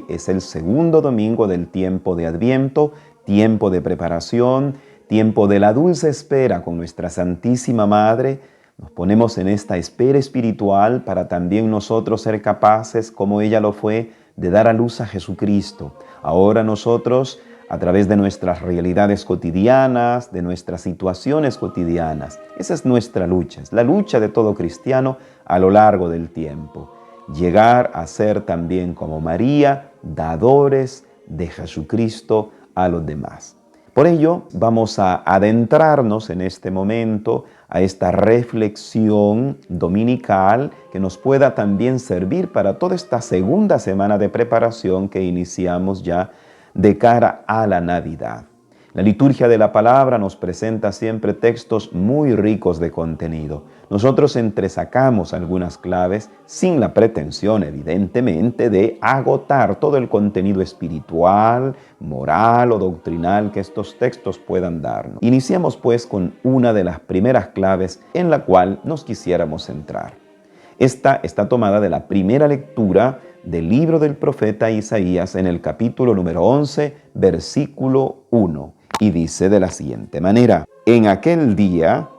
es el segundo domingo del tiempo de Adviento, tiempo de preparación, tiempo de la dulce espera con nuestra Santísima Madre. Nos ponemos en esta espera espiritual para también nosotros ser capaces, como ella lo fue, de dar a luz a Jesucristo. Ahora nosotros, a través de nuestras realidades cotidianas, de nuestras situaciones cotidianas, esa es nuestra lucha, es la lucha de todo cristiano a lo largo del tiempo. Llegar a ser también como María, dadores de Jesucristo a los demás. Por ello, vamos a adentrarnos en este momento a esta reflexión dominical que nos pueda también servir para toda esta segunda semana de preparación que iniciamos ya de cara a la Navidad. La liturgia de la palabra nos presenta siempre textos muy ricos de contenido. Nosotros entresacamos algunas claves sin la pretensión, evidentemente, de agotar todo el contenido espiritual, moral o doctrinal que estos textos puedan darnos. Iniciamos pues con una de las primeras claves en la cual nos quisiéramos centrar. Esta está tomada de la primera lectura del libro del profeta Isaías en el capítulo número 11, versículo 1. Y dice de la siguiente manera: En aquel día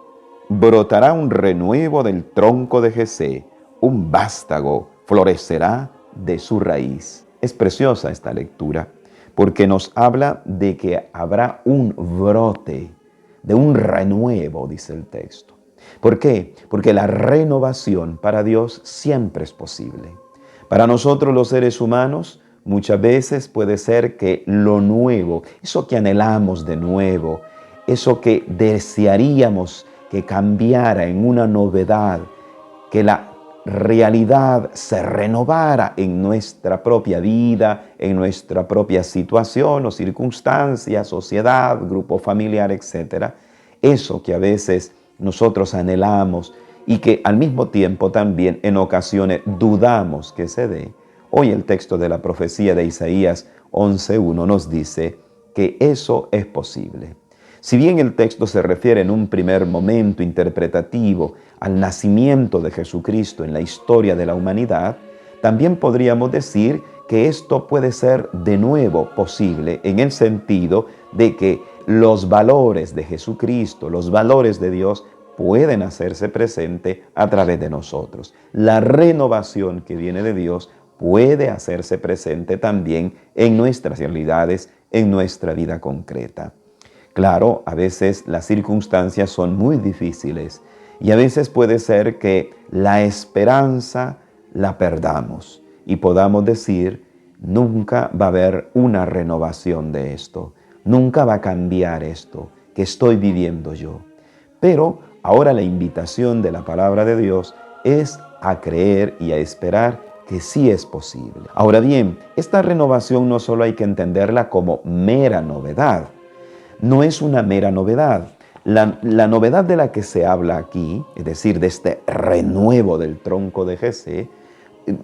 brotará un renuevo del tronco de Jesé, un vástago florecerá de su raíz. Es preciosa esta lectura porque nos habla de que habrá un brote, de un renuevo, dice el texto. ¿Por qué? Porque la renovación para Dios siempre es posible. Para nosotros los seres humanos, muchas veces puede ser que lo nuevo, eso que anhelamos de nuevo, eso que desearíamos que cambiara en una novedad, que la realidad se renovara en nuestra propia vida, en nuestra propia situación o circunstancia, sociedad, grupo familiar, etc. Eso que a veces nosotros anhelamos y que al mismo tiempo también en ocasiones dudamos que se dé. Hoy el texto de la profecía de Isaías 11:1 nos dice que eso es posible. Si bien el texto se refiere en un primer momento interpretativo al nacimiento de Jesucristo en la historia de la humanidad, también podríamos decir que esto puede ser de nuevo posible en el sentido de que los valores de Jesucristo, los valores de Dios, pueden hacerse presente a través de nosotros. La renovación que viene de Dios puede hacerse presente también en nuestras realidades, en nuestra vida concreta. Claro, a veces las circunstancias son muy difíciles y a veces puede ser que la esperanza la perdamos y podamos decir, nunca va a haber una renovación de esto, nunca va a cambiar esto que estoy viviendo yo. Pero ahora la invitación de la palabra de Dios es a creer y a esperar que sí es posible. Ahora bien, esta renovación no solo hay que entenderla como mera novedad, no es una mera novedad. La novedad de la que se habla aquí, es decir, de este renuevo del tronco de Jesé,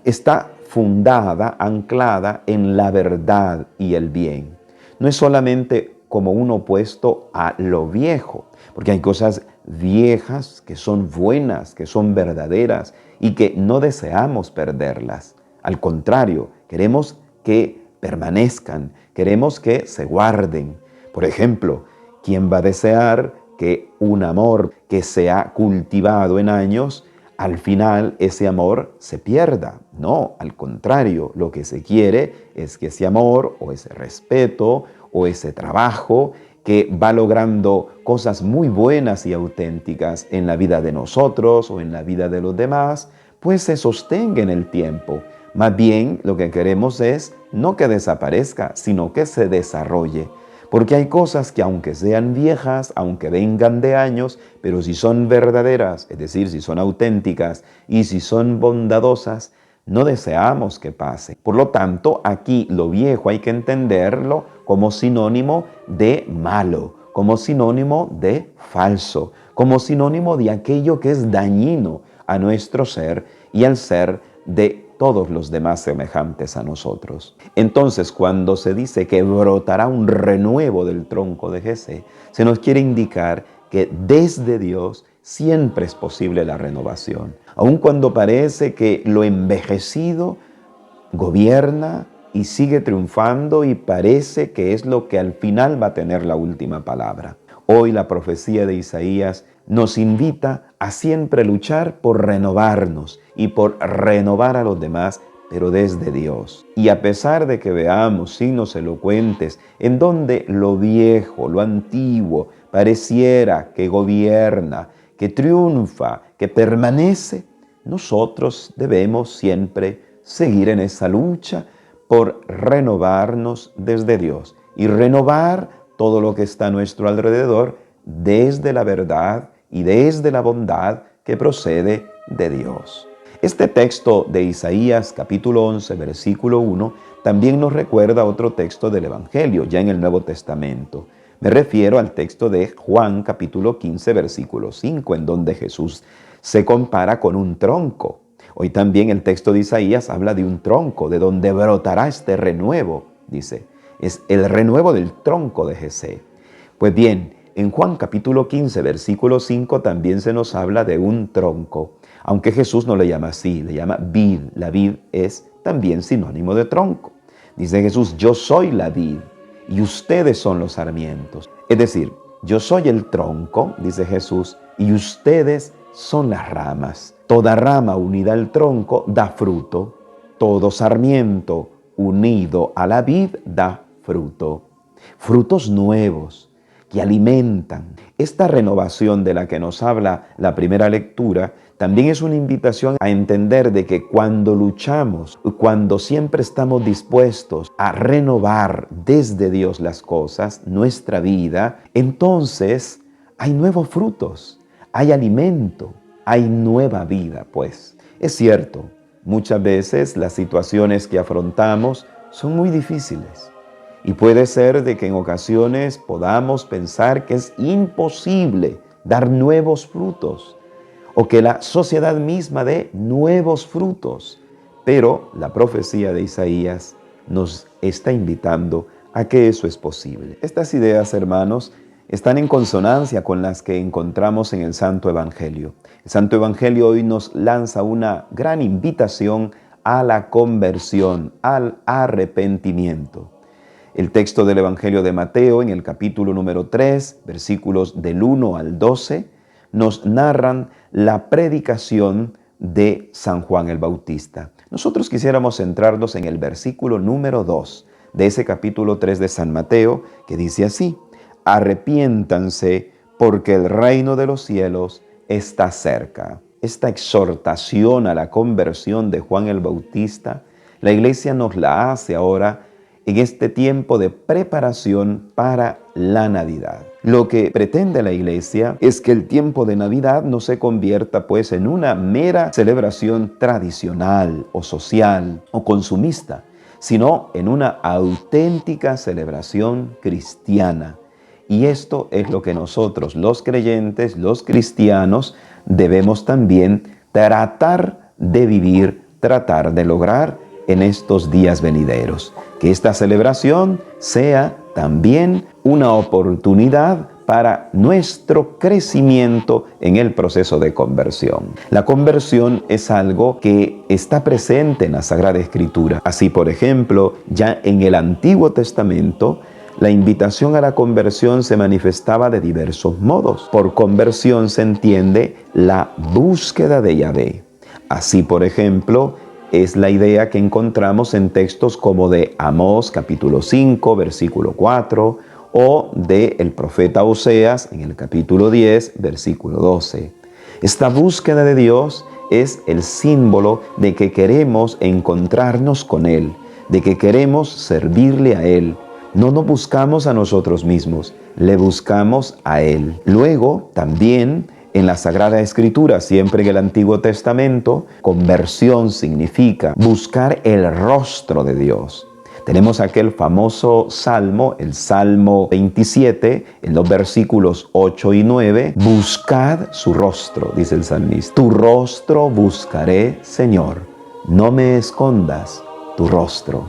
está fundada, anclada en la verdad y el bien. No es solamente como un opuesto a lo viejo, porque hay cosas viejas que son buenas, que son verdaderas y que no deseamos perderlas. Al contrario, queremos que permanezcan, queremos que se guarden. Por ejemplo, ¿quién va a desear que un amor que se ha cultivado en años, al final ese amor se pierda? No, al contrario, lo que se quiere es que ese amor o ese respeto o ese trabajo que va logrando cosas muy buenas y auténticas en la vida de nosotros o en la vida de los demás, pues se sostenga en el tiempo. Más bien, lo que queremos es no que desaparezca, sino que se desarrolle. Porque hay cosas que aunque sean viejas, aunque vengan de años, pero si son verdaderas, es decir, si son auténticas y si son bondadosas, no deseamos que pase. Por lo tanto, aquí lo viejo hay que entenderlo como sinónimo de malo, como sinónimo de falso, como sinónimo de aquello que es dañino a nuestro ser y al ser de todos los demás semejantes a nosotros. Entonces, cuando se dice que brotará un renuevo del tronco de Jesé, se nos quiere indicar que desde Dios siempre es posible la renovación. Aun cuando parece que lo envejecido gobierna, y sigue triunfando y parece que es lo que al final va a tener la última palabra. Hoy la profecía de Isaías nos invita a siempre luchar por renovarnos y por renovar a los demás, pero desde Dios. Y a pesar de que veamos signos elocuentes en donde lo viejo, lo antiguo, pareciera que gobierna, que triunfa, que permanece, nosotros debemos siempre seguir en esa lucha por renovarnos desde Dios y renovar todo lo que está a nuestro alrededor desde la verdad y desde la bondad que procede de Dios. Este texto de Isaías capítulo 11, versículo 1, también nos recuerda otro texto del Evangelio, ya en el Nuevo Testamento. Me refiero al texto de Juan capítulo 15, versículo 5, en donde Jesús se compara con un tronco. Hoy también el texto de Isaías habla de un tronco, de donde brotará este renuevo, dice. Es el renuevo del tronco de Jesé. Pues bien, en Juan capítulo 15, versículo 5 también se nos habla de un tronco, aunque Jesús no le llama así, le llama vid. La vid es también sinónimo de tronco. Dice Jesús, yo soy la vid y ustedes son los sarmientos. Es decir, yo soy el tronco, dice Jesús, y ustedes son las ramas. Toda rama unida al tronco da fruto. Todo sarmiento unido a la vid da fruto. Frutos nuevos que alimentan. Esta renovación de la que nos habla la primera lectura también es una invitación a entender de que cuando luchamos, cuando siempre estamos dispuestos a renovar desde Dios las cosas, nuestra vida, entonces hay nuevos frutos, hay alimento, hay nueva vida, pues. Es cierto, muchas veces las situaciones que afrontamos son muy difíciles. Y puede ser de que en ocasiones podamos pensar que es imposible dar nuevos frutos o que la sociedad misma dé nuevos frutos. Pero la profecía de Isaías nos está invitando a que eso es posible. Estas ideas, hermanos, están en consonancia con las que encontramos en el Santo Evangelio. El Santo Evangelio hoy nos lanza una gran invitación a la conversión, al arrepentimiento. El texto del Evangelio de Mateo, en el capítulo número 3, versículos del 1 al 12, nos narran la predicación de San Juan el Bautista. Nosotros quisiéramos centrarnos en el versículo número 2 de ese capítulo 3 de San Mateo, que dice así: arrepiéntanse porque el reino de los cielos está cerca. Esta exhortación a la conversión de Juan el Bautista, la iglesia nos la hace ahora en este tiempo de preparación para la Navidad. Lo que pretende la iglesia es que el tiempo de Navidad no se convierta pues en una mera celebración tradicional o social o consumista, sino en una auténtica celebración cristiana. Y esto es lo que nosotros, los creyentes, los cristianos, debemos también tratar de vivir, tratar de lograr en estos días venideros. Que esta celebración sea también una oportunidad para nuestro crecimiento en el proceso de conversión. La conversión es algo que está presente en la Sagrada Escritura. Así, por ejemplo, ya en el Antiguo Testamento, la invitación a la conversión se manifestaba de diversos modos. Por conversión se entiende la búsqueda de Yahvé. Así, por ejemplo, es la idea que encontramos en textos como de Amós capítulo 5, versículo 4, o de el profeta Oseas en el capítulo 10, versículo 12. Esta búsqueda de Dios es el símbolo de que queremos encontrarnos con Él, de que queremos servirle a Él. No nos buscamos a nosotros mismos, le buscamos a Él. Luego, también en la Sagrada Escritura, siempre en el Antiguo Testamento, conversión significa buscar el rostro de Dios. Tenemos aquel famoso salmo, el Salmo 27, en los versículos 8 y 9. Buscad su rostro, dice el salmista. Tu rostro buscaré, Señor. No me escondas tu rostro.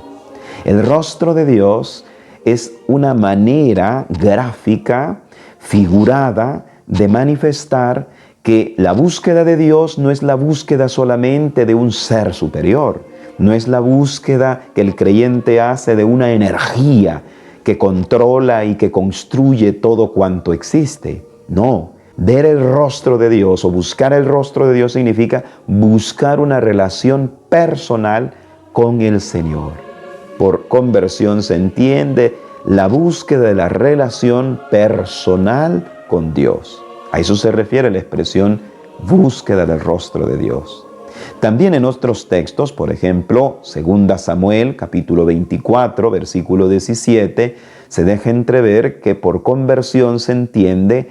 El rostro de Dios es una manera gráfica, figurada, de manifestar que la búsqueda de Dios no es la búsqueda solamente de un ser superior, no es la búsqueda que el creyente hace de una energía que controla y que construye todo cuanto existe. No, ver el rostro de Dios o buscar el rostro de Dios significa buscar una relación personal con el Señor. Por conversión se entiende la búsqueda de la relación personal con Dios. A eso se refiere la expresión búsqueda del rostro de Dios. También en otros textos, por ejemplo, 2 Samuel, capítulo 24, versículo 17, se deja entrever que por conversión se entiende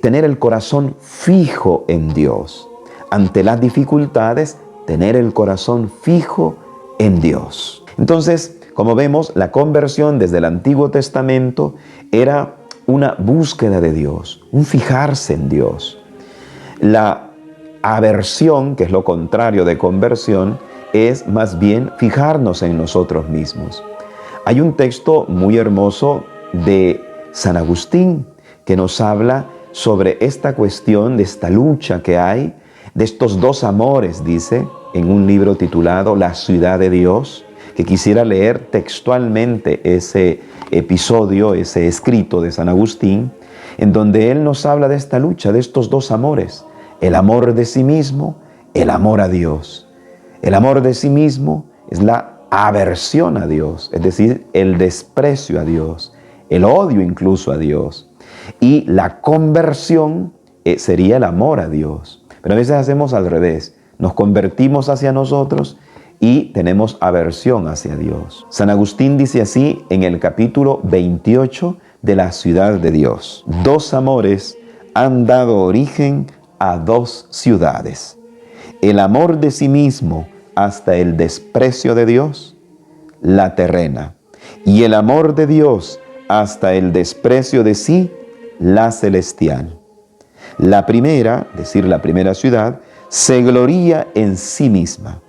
tener el corazón fijo en Dios. Ante las dificultades, tener el corazón fijo en Dios. Entonces, como vemos, la conversión desde el Antiguo Testamento era una búsqueda de Dios, un fijarse en Dios. La aversión, que es lo contrario de conversión, es más bien fijarnos en nosotros mismos. Hay un texto muy hermoso de San Agustín que nos habla sobre esta cuestión, de esta lucha que hay, de estos dos amores, dice, en un libro titulado La ciudad de Dios, que quisiera leer textualmente ese episodio, ese escrito de San Agustín, en donde él nos habla de esta lucha, de estos dos amores, el amor de sí mismo, el amor a Dios. El amor de sí mismo es la aversión a Dios, es decir, el desprecio a Dios, el odio incluso a Dios. Y la conversión sería el amor a Dios. Pero a veces hacemos al revés, nos convertimos hacia nosotros y tenemos aversión hacia Dios. San Agustín dice así en el capítulo 28 de La ciudad de Dios: dos amores han dado origen a dos ciudades. El amor de sí mismo hasta el desprecio de Dios, la terrena, y el amor de Dios hasta el desprecio de sí, la celestial. La primera, es decir, la primera ciudad, se gloría en sí misma.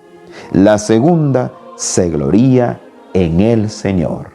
La segunda se gloría en el Señor.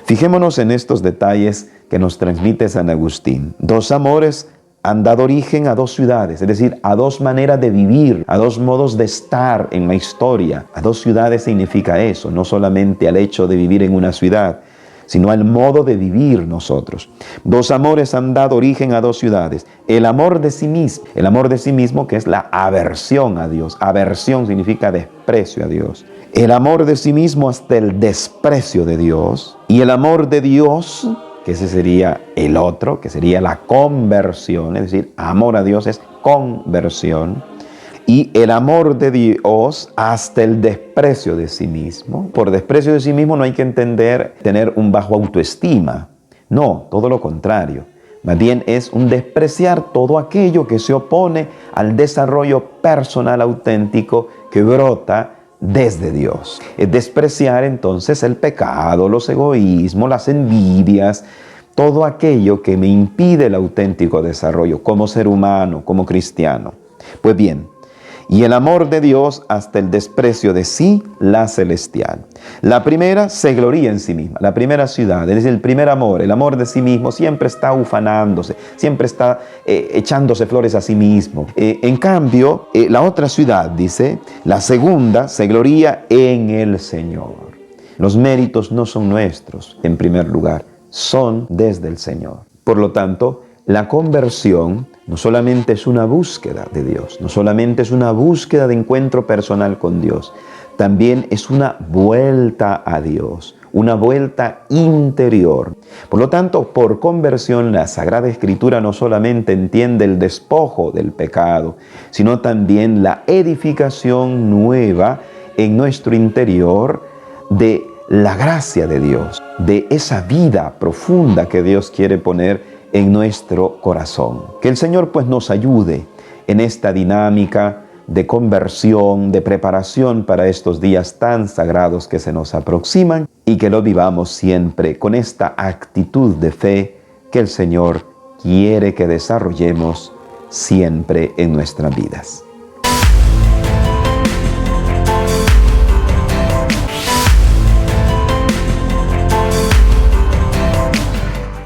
Fijémonos en estos detalles que nos transmite San Agustín. Dos amores han dado origen a dos ciudades, es decir, a dos maneras de vivir, a dos modos de estar en la historia. A dos ciudades significa eso, no solamente al hecho de vivir en una ciudad, sino al modo de vivir nosotros. Dos amores han dado origen a dos ciudades. El amor de sí mismo que es la aversión a Dios. Aversión significa desprecio a Dios. El amor de sí mismo hasta el desprecio de Dios. Y el amor de Dios, que ese sería el otro, que sería la conversión, es decir, amor a Dios es conversión. Y el amor de Dios hasta el desprecio de sí mismo. Por desprecio de sí mismo no hay que entender tener un bajo autoestima. No, todo lo contrario. Más bien es un despreciar todo aquello que se opone al desarrollo personal auténtico que brota desde Dios. Es despreciar entonces el pecado, los egoísmos, las envidias, todo aquello que me impide el auténtico desarrollo como ser humano, como cristiano. Pues bien, y el amor de Dios hasta el desprecio de sí, la celestial. La primera se gloría en sí misma. La primera ciudad, es decir, el primer amor, el amor de sí mismo, siempre está ufanándose, siempre está echándose flores a sí mismo. En cambio, la otra ciudad, dice, la segunda se gloría en el Señor. Los méritos no son nuestros, en primer lugar, son desde el Señor. Por lo tanto, la conversión no solamente es una búsqueda de Dios, no solamente es una búsqueda de encuentro personal con Dios, también es una vuelta a Dios, una vuelta interior. Por lo tanto, por conversión, la Sagrada Escritura no solamente entiende el despojo del pecado, sino también la edificación nueva en nuestro interior de la gracia de Dios, de esa vida profunda que Dios quiere poner en nuestro corazón. Que el Señor pues nos ayude en esta dinámica de conversión, de preparación para estos días tan sagrados que se nos aproximan, y que lo vivamos siempre con esta actitud de fe que el Señor quiere que desarrollemos siempre en nuestras vidas.